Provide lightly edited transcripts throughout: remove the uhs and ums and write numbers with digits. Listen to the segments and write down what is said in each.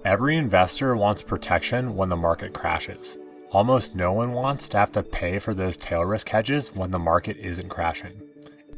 Every investor wants protection when the market crashes. Almost no one wants to have to pay for those tail risk hedges when the market isn't crashing.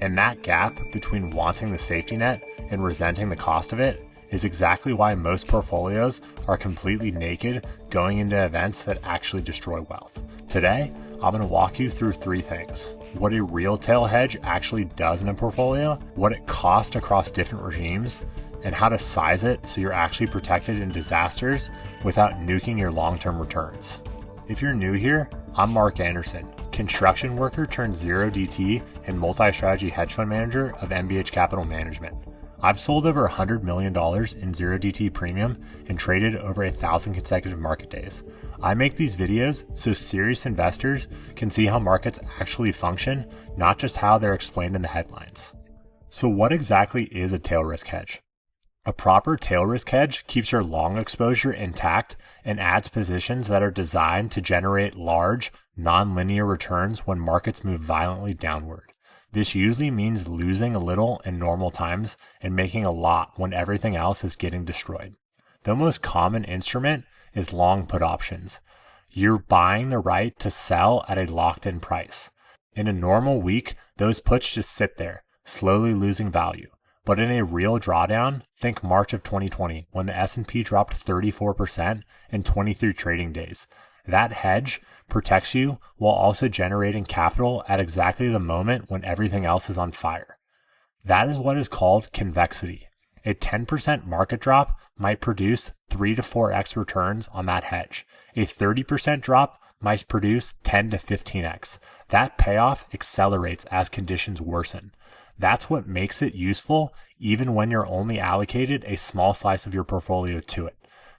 And that gap between wanting the safety net and resenting the cost of it is exactly why most portfolios are completely naked going into events that actually destroy wealth. Today, I'm going to walk you through three things: what a real tail hedge actually does in a portfolio, what it costs across different regimes, and how to size it so you're actually protected in disasters without nuking your long-term returns. If you're new here, I'm Mark Anderson, construction worker turned zero DT and multi-strategy hedge fund manager of MBH Capital Management. I've sold over $100 million in zero DT premium and traded over 1,000 consecutive market days. I make these videos so serious investors can see how markets actually function, not just how they're explained in the headlines. So what exactly is a tail risk hedge? A proper tail risk hedge keeps your long exposure intact and adds positions that are designed to generate large, non-linear returns when markets move violently downward. This usually means losing a little in normal times and making a lot when everything else is getting destroyed. The most common instrument is long put options. You're buying the right to sell at a locked-in price. In a normal week, those puts just sit there, slowly losing value. But in a real drawdown, think March of 2020 when the S&P dropped 34% in 23 trading days. That hedge protects you while also generating capital at exactly the moment when everything else is on fire. That is what is called convexity. A 10% market drop might produce 3 to 4x returns on that hedge. A 30% drop might produce 10 to 15x. That payoff accelerates as conditions worsen. That's what makes it useful even when you're only allocated a small slice of your portfolio to it.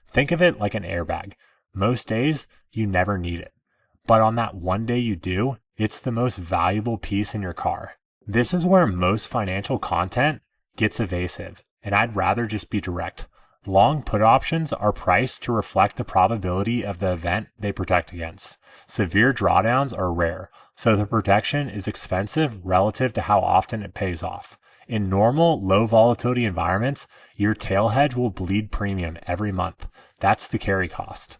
Think of it like an airbag. Most days, you never need it. But on that one day you do, it's the most valuable piece in your car. This is where most financial content gets evasive, and I'd rather just be direct. Long put options are priced to reflect the probability of the event they protect against. Severe drawdowns are rare, so the protection is expensive relative to how often it pays off. In normal, low volatility environments, your tail hedge will bleed premium every month. That's the carry cost.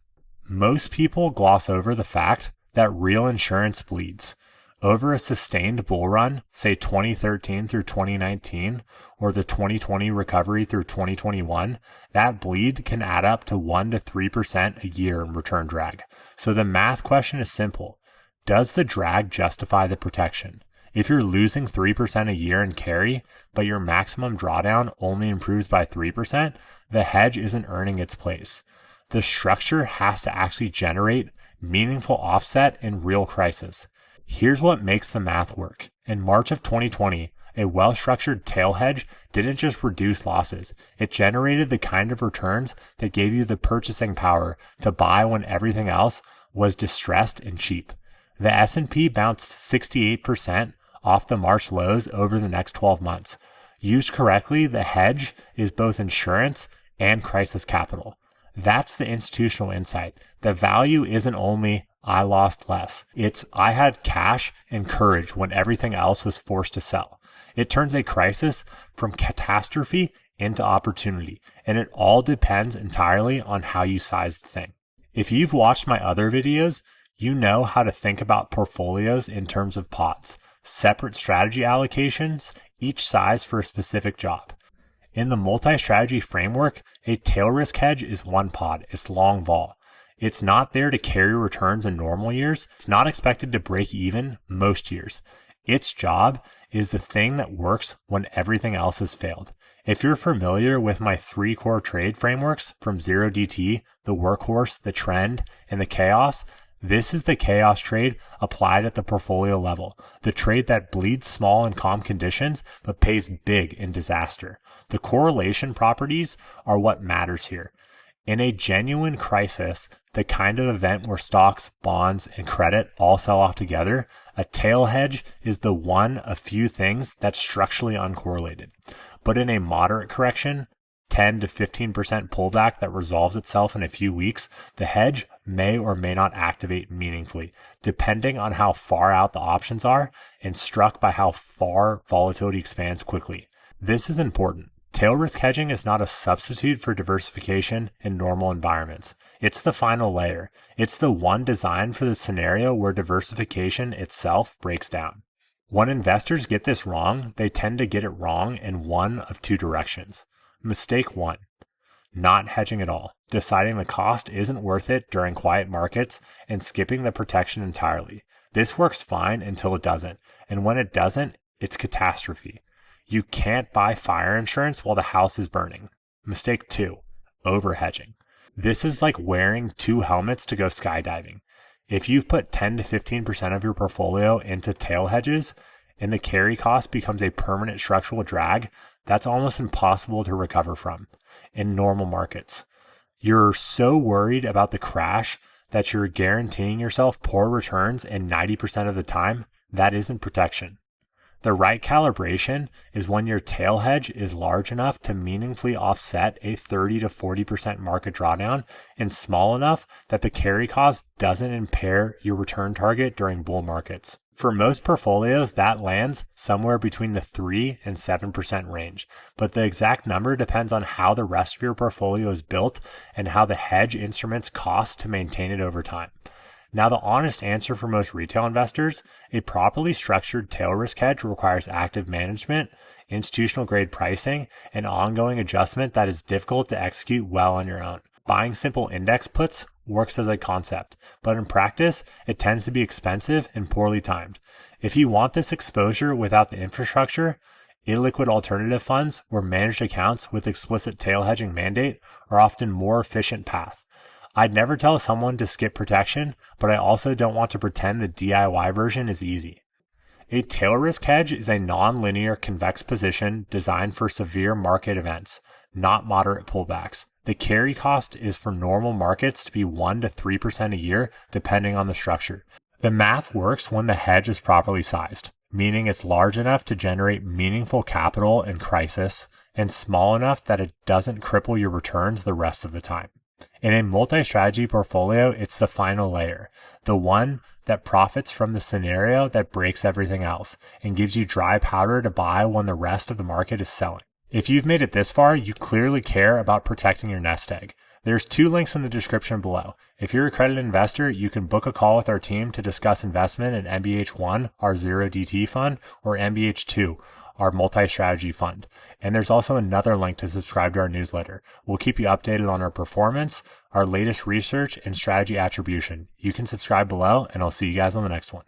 Most people gloss over the fact that real insurance bleeds. Over a sustained bull run, say 2013 through 2019, or the 2020 recovery through 2021, that bleed can add up to 1 to 3% a year in return drag. So the math question is simple. Does the drag justify the protection? If you're losing 3% a year in carry, but your maximum drawdown only improves by 3%, the hedge isn't earning its place. The structure has to actually generate meaningful offset in real crisis. Here's what makes the math work. In March of 2020, a well-structured tail hedge didn't just reduce losses. It generated the kind of returns that gave you the purchasing power to buy when everything else was distressed and cheap. The S&P bounced 68% off the March lows over the next 12 months. Used correctly, the hedge is both insurance and crisis capital. That's the institutional insight. The value isn't only I lost less. It's I had cash and courage when everything else was forced to sell. It turns a crisis from catastrophe into opportunity, and it all depends entirely on how you size the thing. If you've watched my other videos, you know how to think about portfolios in terms of pods, separate strategy allocations, each size for a specific job. In the multi-strategy framework, a tail risk hedge is one pod. It's long vol. It's not there to carry returns in normal years. It's not expected to break even most years. Its job is the thing that works when everything else has failed. If you're familiar with my 3 core trade frameworks from zero DT, the workhorse, the trend, and the chaos, this is the chaos trade applied at the portfolio level. The trade that bleeds small in calm conditions, but pays big in disaster. The correlation properties are what matters here. In a genuine crisis, the kind of event where stocks, bonds, and credit all sell off together, a tail hedge is the one of few things that's structurally uncorrelated. But in a moderate correction, 10 to 15% pullback that resolves itself in a few weeks, the hedge may or may not activate meaningfully, depending on how far out the options are and struck by how far volatility expands quickly. This is important. Tail risk hedging is not a substitute for diversification in normal environments. It's the final layer. It's the one designed for the scenario where diversification itself breaks down. When investors get this wrong, they tend to get it wrong in one of two directions. Mistake 1. Not hedging at all, deciding the cost isn't worth it during quiet markets and skipping the protection entirely. This works fine until it doesn't, and when it doesn't, it's catastrophe. You can't buy fire insurance while the house is burning. Mistake 2. Over-hedging. This is like wearing 2 helmets to go skydiving. If you've put 10 to 15% of your portfolio into tail hedges and the carry cost becomes a permanent structural drag, that's almost impossible to recover from in normal markets. You're so worried about the crash that you're guaranteeing yourself poor returns and 90% of the time. That isn't protection. The right calibration is when your tail hedge is large enough to meaningfully offset a 30 to 40% market drawdown and small enough that the carry cost doesn't impair your return target during bull markets. For most portfolios, that lands somewhere between the 3 and 7% range, but the exact number depends on how the rest of your portfolio is built and how the hedge instruments cost to maintain it over time. Now, the honest answer for most retail investors, a properly structured tail risk hedge requires active management, institutional grade pricing, and ongoing adjustment that is difficult to execute well on your own. Buying simple index puts works as a concept, but in practice, it tends to be expensive and poorly timed. If you want this exposure without the infrastructure, illiquid alternative funds or managed accounts with explicit tail hedging mandate are often more efficient path. I'd never tell someone to skip protection, but I also don't want to pretend the DIY version is easy. A tail risk hedge is a non-linear convex position designed for severe market events, not moderate pullbacks. The carry cost is for normal markets to be 1 to 3% a year, depending on the structure. The math works when the hedge is properly sized, meaning it's large enough to generate meaningful capital in crisis and small enough that it doesn't cripple your returns the rest of the time. In a multi-strategy portfolio, it's the final layer, the one that profits from the scenario that breaks everything else and gives you dry powder to buy when the rest of the market is selling. If you've made it this far, you clearly care about protecting your nest egg. There's 2 links in the description below. If you're an accredited investor, you can book a call with our team to discuss investment in MBH1, our 0DT fund, or MBH2, our multi-strategy fund. And there's also another link to subscribe to our newsletter. We'll keep you updated on our performance, our latest research, and strategy attribution. You can subscribe below, and I'll see you guys on the next one.